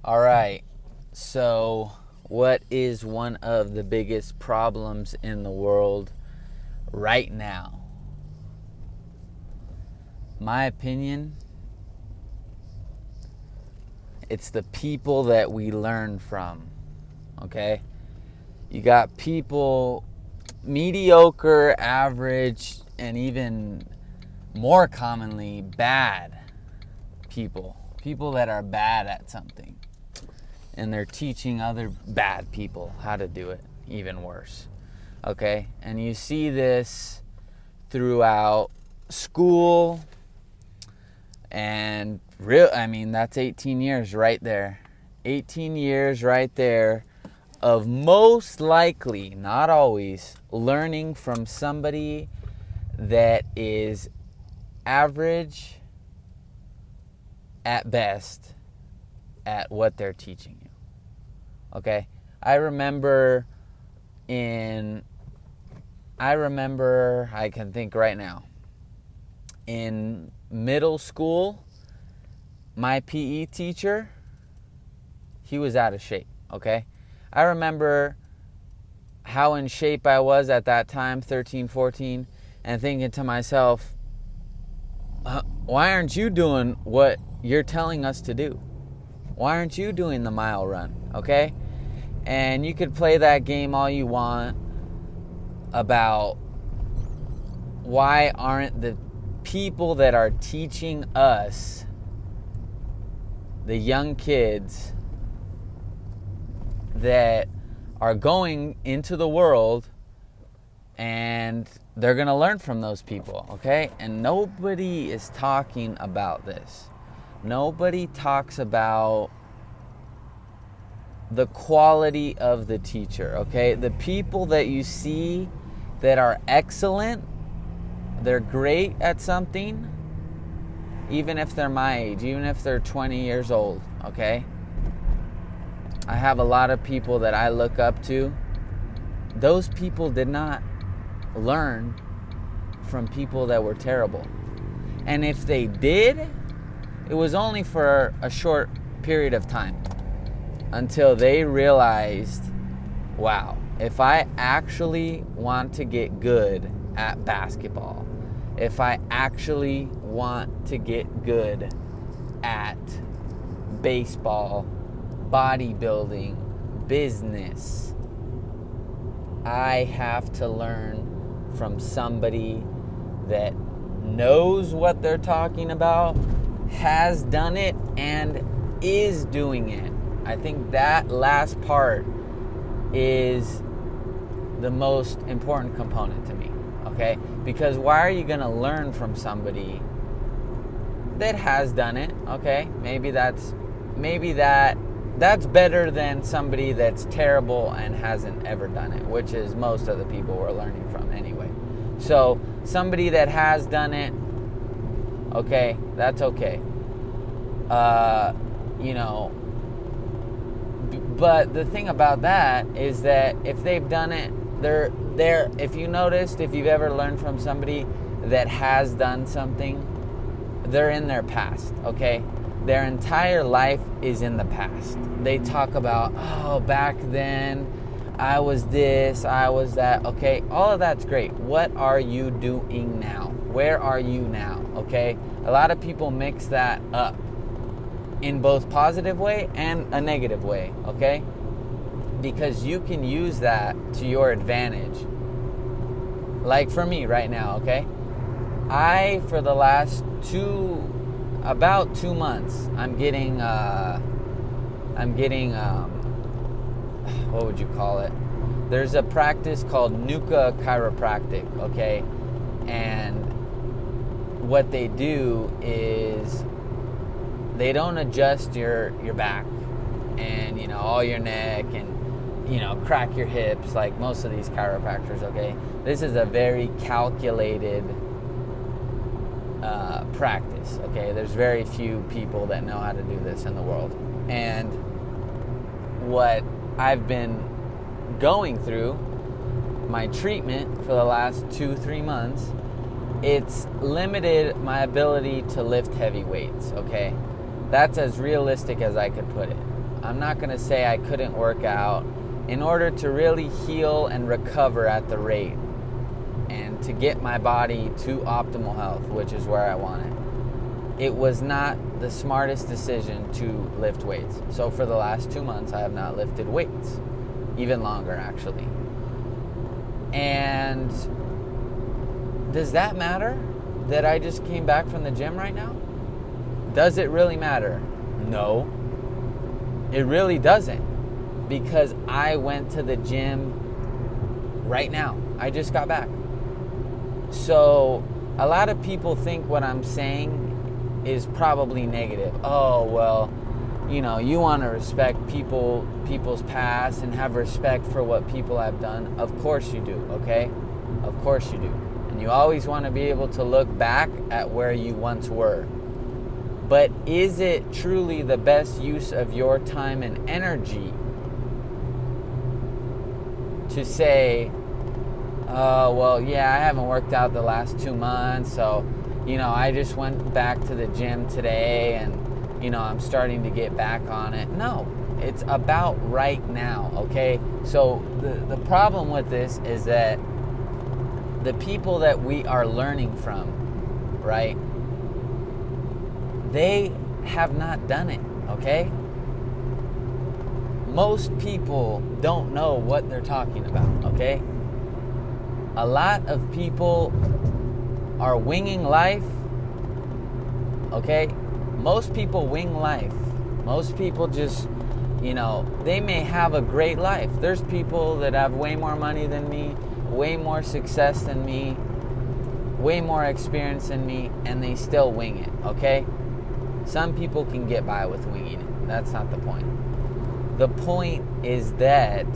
All right. So, what is one of the biggest problems in the world right now? My opinion, it's the people that we learn from. Okay? You got people mediocre, average, and even more commonly bad people. People that are bad at something. And they're teaching other bad people how to do it, even worse. Okay? And you see this throughout school, and that's 18 years right there. 18 years right there of most likely, not always, learning from somebody that is average at best at what they're teaching you. Okay? I can think right now. In middle school, my PE teacher, he was out of shape, okay? I remember how in shape I was at that time, 13, 14, and thinking to myself, why aren't you doing what you're telling us to do? Why aren't you doing the mile run, okay? And you could play that game all you want about why aren't the people that are teaching us, the young kids that are going into the world, and they're going to learn from those people, okay? And nobody is talking about this. Nobody talks about the quality of the teacher, okay? The people that you see that are excellent, they're great at something, even if they're my age, even if they're 20 years old, okay? I have a lot of people that I look up to. Those people did not learn from people that were terrible. And if they did, it was only for a short period of time until they realized, wow, if I actually want to get good at basketball, if I actually want to get good at baseball, bodybuilding, business, I have to learn from somebody that knows what they're talking about, has done it, and is doing it. I think that last part is the most important component to me, okay? Because why are you going to learn from somebody that has done it, okay? Maybe that's better than somebody that's terrible and hasn't ever done it, which is most of the people we're learning from anyway. So somebody that has done it, okay, that's okay. But the thing about that is that if they've done it, they're if you noticed, if you've ever learned from somebody that has done something, they're in their past, okay? Their entire life is in the past. They talk about, back then, I was this, I was that, okay? All of that's great. What are you doing now? Where are you now, okay? A lot of people mix that up in both positive way and a negative way, okay? Because you can use that to your advantage. Like for me right now, okay? For the last about 2 months, I'm getting what would you call it? There's a practice called Nuka chiropractic, okay? And what they do is they don't adjust your back and, all your neck and, crack your hips like most of these chiropractors, okay? This is a very calculated practice, okay? There's very few people that know how to do this in the world. And what I've been going through, my treatment for the last 2-3 months, it's limited my ability to lift heavy weights, okay? That's as realistic as I could put it. I'm not going to say I couldn't work out in order to really heal and recover at the rate and to get my body to optimal health, which is where I want it. It was not the smartest decision to lift weights. So for the last 2 months, I have not lifted weights, even longer actually. And does that matter that I just came back from the gym right now? Does it really matter? No, it really doesn't, because I went to the gym right now. I just got back. So a lot of people think what I'm saying is probably negative. Oh, well, you know, you want to respect people's past and have respect for what people have done. Of course you do, okay? Of course you do. And you always want to be able to look back at where you once were. But is it truly the best use of your time and energy to say, oh, well, yeah, I haven't worked out the last 2 months, so, you know, I just went back to the gym today and, you know, I'm starting to get back on it. No, it's about right now, okay? So the problem with this is that the people that we are learning from, right, they have not done it, okay? Most people don't know what they're talking about, okay? A lot of people are winging life, okay? Most people wing life. Most people just, you know, they may have a great life. There's people that have way more money than me, way more success than me, way more experience than me, and they still wing it, okay? Some people can get by with winging it. That's not the point. The point is that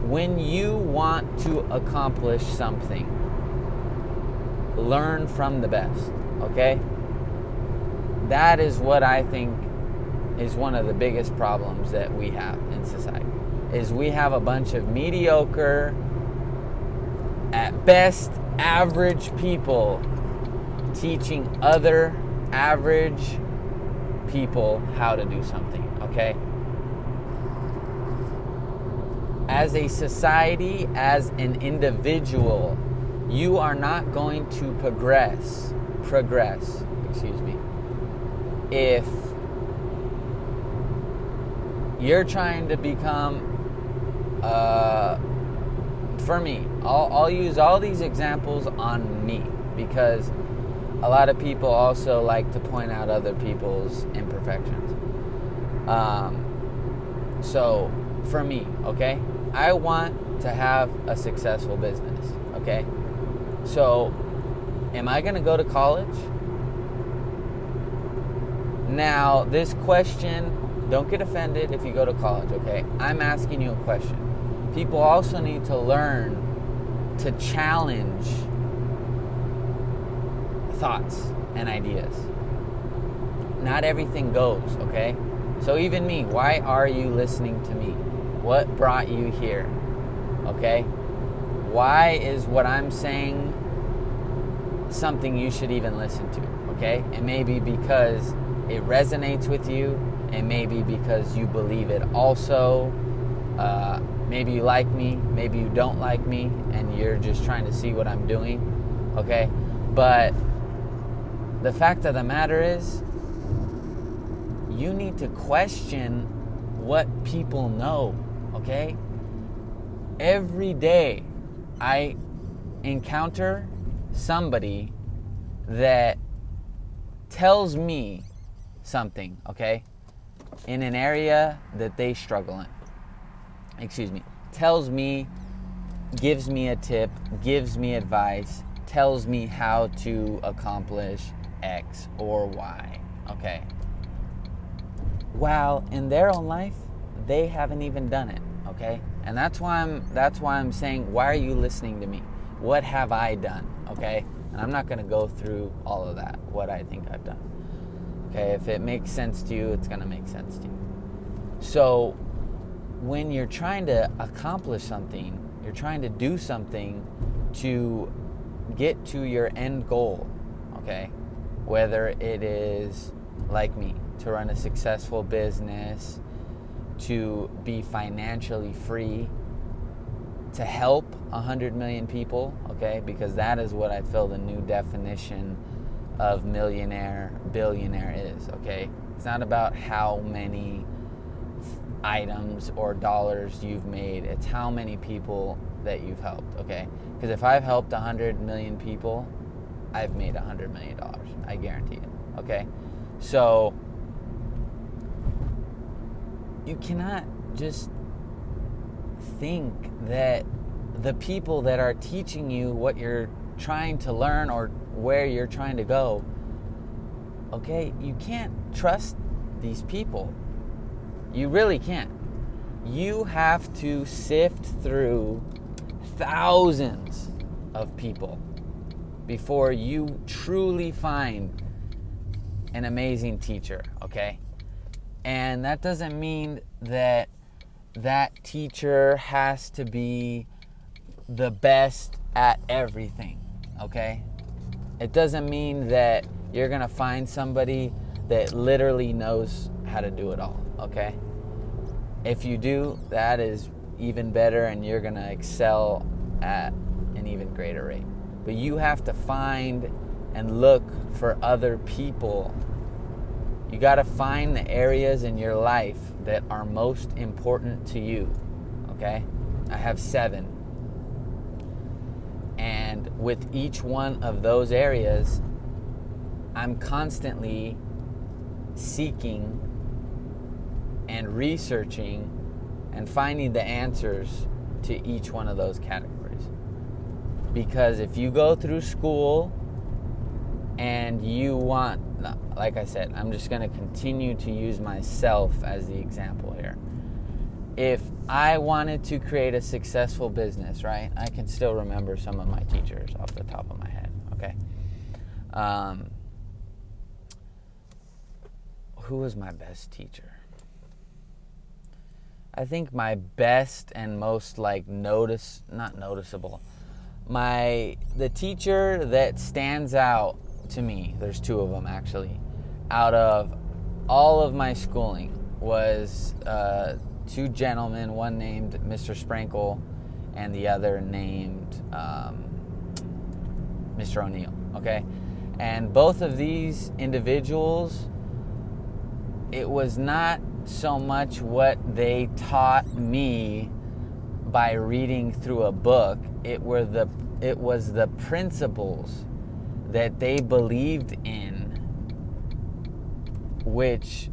when you want to accomplish something, learn from the best, okay? That is what I think is one of the biggest problems that we have in society, is we have a bunch of mediocre, at best, average people teaching other average people how to do something, okay? As a society, as an individual, you are not going to progress, if you're trying to become, for me, I'll use all these examples on me, because a lot of people also like to point out other people's imperfections. So, for me, okay, I want to have a successful business, okay? So, am I going to go to college? Now, this question, don't get offended if you go to college, okay? I'm asking you a question. People also need to learn to challenge thoughts and ideas. Not everything goes, okay? So even me, why are you listening to me? What brought you here? Okay? Why is what I'm saying something you should even listen to? Okay? It may be because it resonates with you. It may be because you believe it also. Maybe you like me. Maybe you don't like me. And you're just trying to see what I'm doing. Okay? But the fact of the matter is, you need to question what people know, okay? Every day I encounter somebody that tells me something, okay, in an area that they struggle in. Tells me, gives me a tip, gives me advice, tells me how to accomplish X or Y, okay? While in their own life, they haven't even done it, okay? And that's why I'm saying, why are you listening to me? What have I done, okay? And I'm not going to go through all of that, what I think I've done. Okay, if it makes sense to you, it's going to make sense to you. So when you're trying to accomplish something, you're trying to do something to get to your end goal, okay? Whether it is, like me, to run a successful business, to be financially free, to help 100 million people, okay? Because that is what I feel the new definition of millionaire, billionaire is, okay? It's not about how many items or dollars you've made. It's how many people that you've helped, okay? Because if I've helped 100 million people, I've made $100 million. I guarantee it, okay? So you cannot just think that the people that are teaching you what you're trying to learn or where you're trying to go, okay, you can't trust these people. You really can't. You have to sift through thousands of people before you truly find an amazing teacher, okay? And that doesn't mean that that teacher has to be the best at everything, okay? It doesn't mean that you're gonna find somebody that literally knows how to do it all, okay? If you do, that is even better, and you're gonna excel at an even greater rate. But you have to find and look for other people. You gotta find the areas in your life that are most important to you, okay? I have 7. And with each one of those areas, I'm constantly seeking and researching and finding the answers to each one of those categories. Because if you go through school and you want, like I said, I'm just going to continue to use myself as the example here. If I wanted to create a successful business, right, I can still remember some of my teachers off the top of my head, okay? Who was my best teacher? I think my best and most not noticeable, the teacher that stands out to me, there's 2 of them actually, out of all of my schooling was 2 gentlemen, one named Mr. Sprankle and the other named Mr. O'Neill, okay? And both of these individuals, it was not so much what they taught me by reading through a book. It was the principles that they believed in, which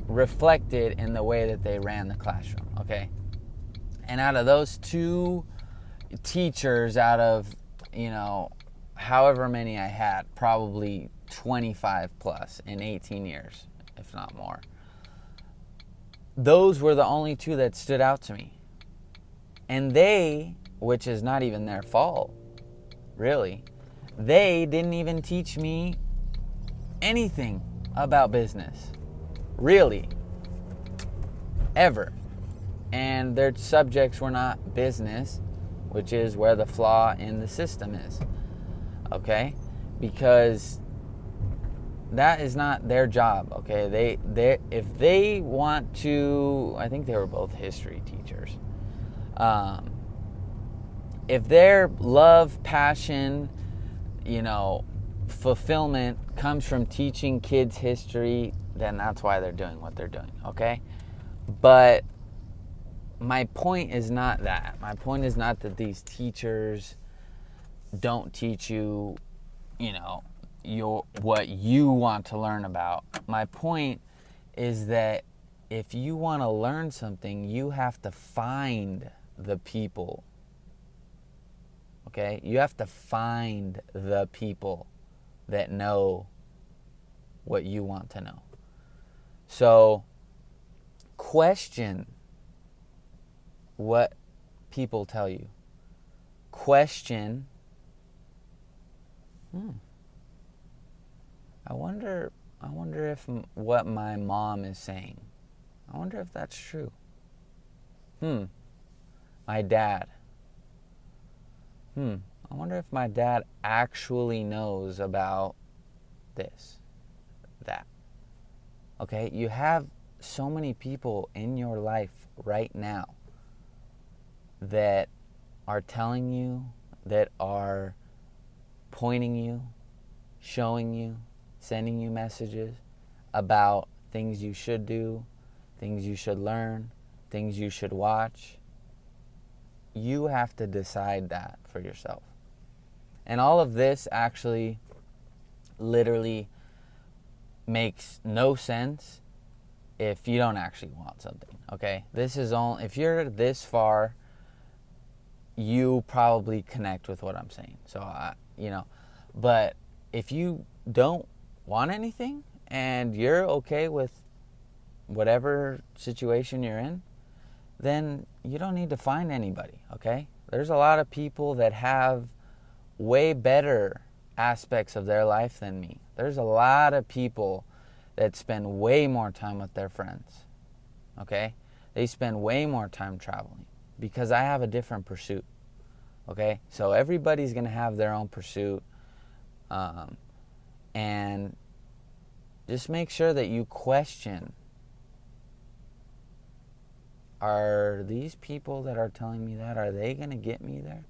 reflected in the way that they ran the classroom, okay? And out of those 2 teachers, out of, however many I had, probably 25 plus in 18 years, if not more, those were the only 2 that stood out to me. And they, which is not even their fault, really, they didn't even teach me anything about business, really, ever. And their subjects were not business, which is where the flaw in the system is, okay? Because that is not their job, okay? If they want to, I think they were both history teachers. If their love, passion, fulfillment comes from teaching kids history, then that's why they're doing what they're doing, okay? But my point is not that. My point is not that these teachers don't teach you, what you want to learn about. My point is that if you want to learn something, you have to find the people. Okay? You have to find the people that know what you want to know. So, question what people tell you. Question, I wonder if what my mom is saying, I wonder if that's true. My dad. I wonder if my dad actually knows about this, that. Okay? You have so many people in your life right now that are telling you, that are pointing you, showing you, sending you messages about things you should do, things you should learn, things you should watch. You have to decide that for yourself. And all of this actually literally makes no sense if you don't actually want something, okay? This is all, if you're this far, you probably connect with what I'm saying. So, but if you don't want anything and you're okay with whatever situation you're in, then you don't need to find anybody, okay? There's a lot of people that have way better aspects of their life than me. There's a lot of people that spend way more time with their friends, okay? They spend way more time traveling because I have a different pursuit, okay? So everybody's going to have their own pursuit, and just make sure that you question, are these people that are telling me that, are they going to get me there?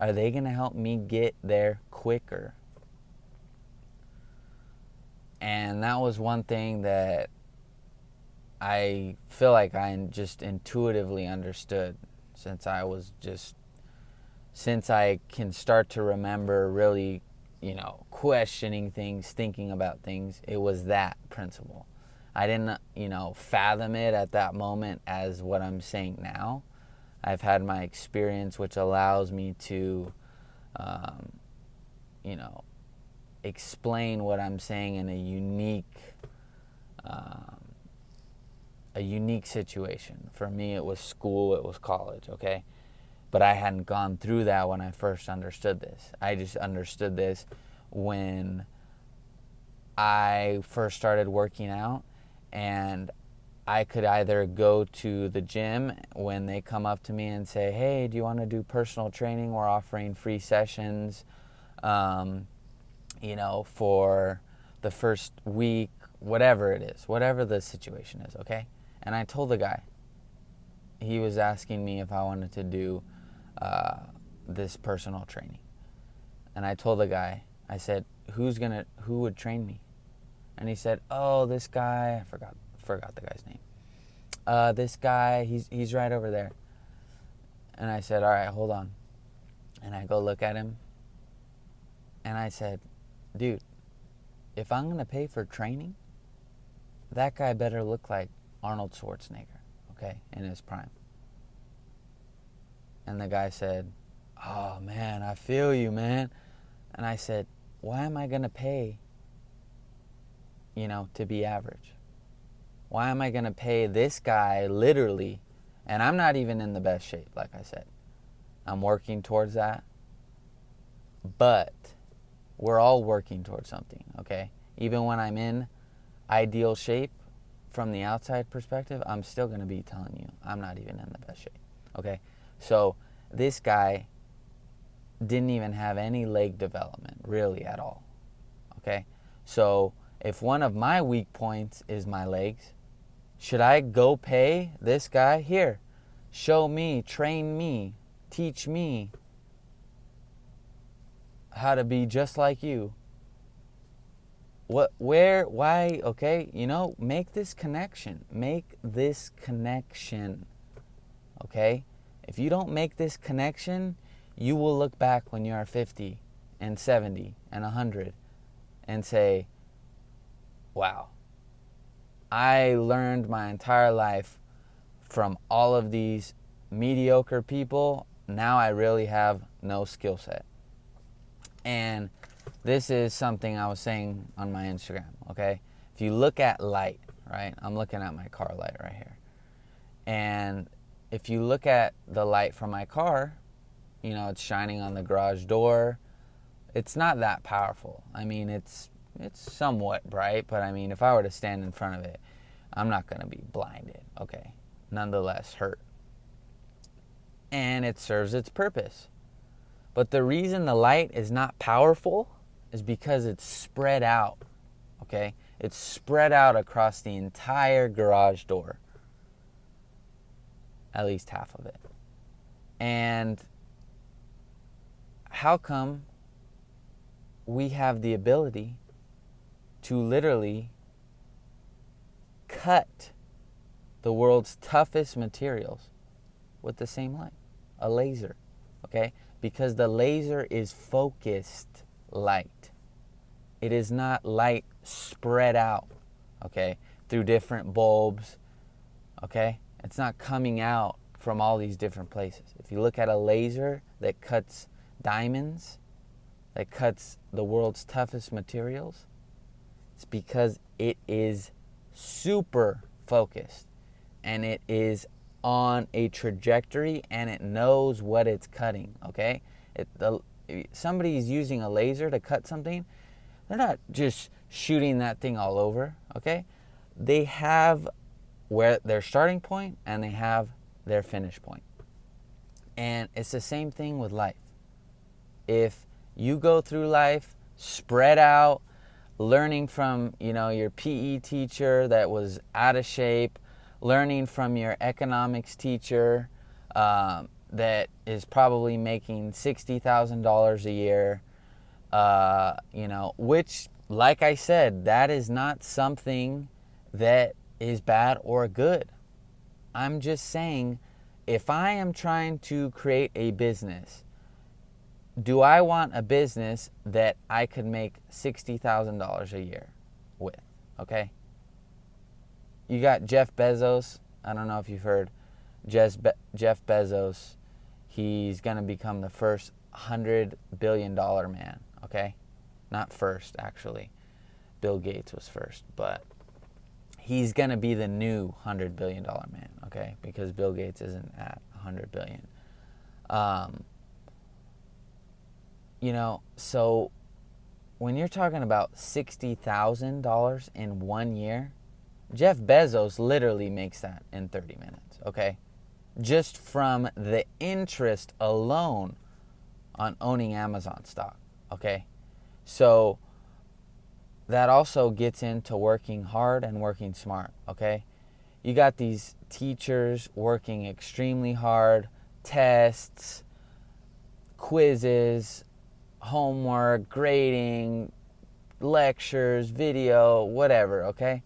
Are they going to help me get there quicker? And that was one thing that I feel like I just intuitively understood since I can start to remember really, questioning things, thinking about things. It was that principle. I didn't, fathom it at that moment as what I'm saying now. I've had my experience, which allows me to, explain what I'm saying in a unique situation. For me, it was school, it was college, okay? But I hadn't gone through that when I first understood this. I just understood this when I first started working out, and I could either go to the gym when they come up to me and say, hey, do you want to do personal training? We're offering free sessions, for the first week, whatever it is, whatever the situation is, okay? And I told the guy, he was asking me if I wanted to do this personal training. And I told the guy, I said, who would train me? And he said, oh, this guy, I forgot the guy's name. This guy, he's right over there. And I said, all right, hold on. And I go look at him. And I said, dude, if I'm going to pay for training, that guy better look like Arnold Schwarzenegger, okay, in his prime. And the guy said, oh, man, I feel you, man. And I said, why am I going to pay, to be average? Why am I going to pay this guy literally, and I'm not even in the best shape, like I said. I'm working towards that. But we're all working towards something, okay? Even when I'm in ideal shape from the outside perspective, I'm still going to be telling you I'm not even in the best shape, okay? So this guy didn't even have any leg development really at all, okay? So if one of my weak points is my legs, should I go pay this guy? Here, show me, train me, teach me how to be just like you. What, where, why, okay? Make this connection. Make this connection, okay? If you don't make this connection, you will look back when you are 50 and 70 and 100 and say, wow, I learned my entire life from all of these mediocre people. Now I really have no skill set. And this is something I was saying on my Instagram, okay? If you look at light, right? I'm looking at my car light right here. And if you look at the light from my car, it's shining on the garage door. It's not that powerful. I mean, it's somewhat bright, but I mean, if I were to stand in front of it, I'm not going to be blinded, okay? Nonetheless, hurt. And it serves its purpose. But the reason the light is not powerful is because it's spread out, okay? It's spread out across the entire garage door. At least half of it. And how come we have the ability to literally cut the world's toughest materials with the same light? A laser, okay? Because the laser is focused light. It is not light spread out, okay, through different bulbs, okay? It's not coming out from all these different places. If you look at a laser that cuts diamonds, that cuts the world's toughest materials, it's because it is super focused and it is on a trajectory and it knows what it's cutting, okay? Somebody's using a laser to cut something, they're not just shooting that thing all over, okay? They have where their starting point and they have their finish point. And it's the same thing with life. If you go through life spread out, learning from, your PE teacher that was out of shape, learning from your economics teacher that is probably making $60,000 a year, which, like I said, that is not something that is bad or good. I'm just saying, if I am trying to create a business, do I want a business that I could make $60,000 a year with, okay? You got Jeff Bezos. I don't know if you've heard. Jeff Bezos, he's going to become the first $100 billion man, okay? Not first, actually. Bill Gates was first, but he's going to be the new $100 billion man, okay? Because Bill Gates isn't at $100 billion. So when you're talking about $60,000 in 1 year, Jeff Bezos literally makes that in 30 minutes, okay? Just from the interest alone on owning Amazon stock, okay? So that also gets into working hard and working smart, okay? You got these teachers working extremely hard, tests, quizzes, homework, grading, lectures, video, whatever, okay?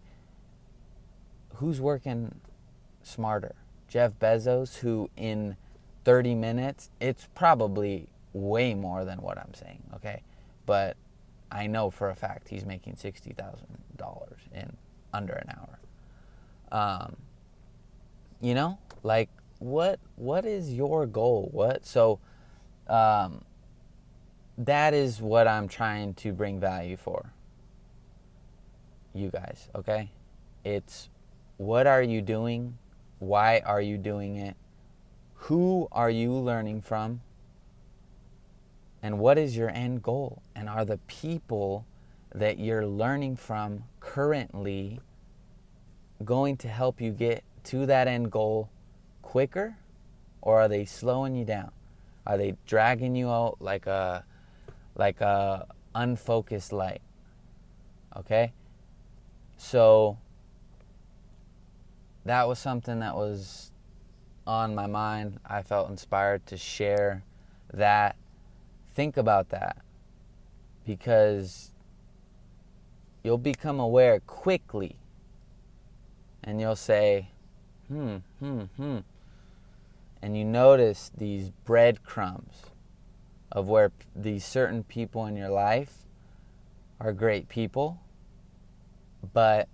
Who's working smarter? Jeff Bezos, who in 30 minutes, it's probably way more than what I'm saying, okay? But I know for a fact he's making $60,000 in under an hour. What is your goal? That is what I'm trying to bring value for you guys, okay? It's what are you doing? Why are you doing it? Who are you learning from? And what is your end goal? And are the people that you're learning from currently going to help you get to that end goal quicker? Or are they slowing you down? Are they dragging you out like a unfocused light? Okay? So that was something that was on my mind. I felt inspired to share that. Think about that, because you'll become aware quickly and you'll say, and you notice these breadcrumbs of where these certain people in your life are great people, but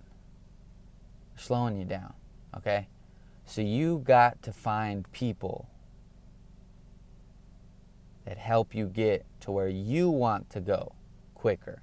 slowing you down, okay? So you got to find people that help you get to where you want to go quicker.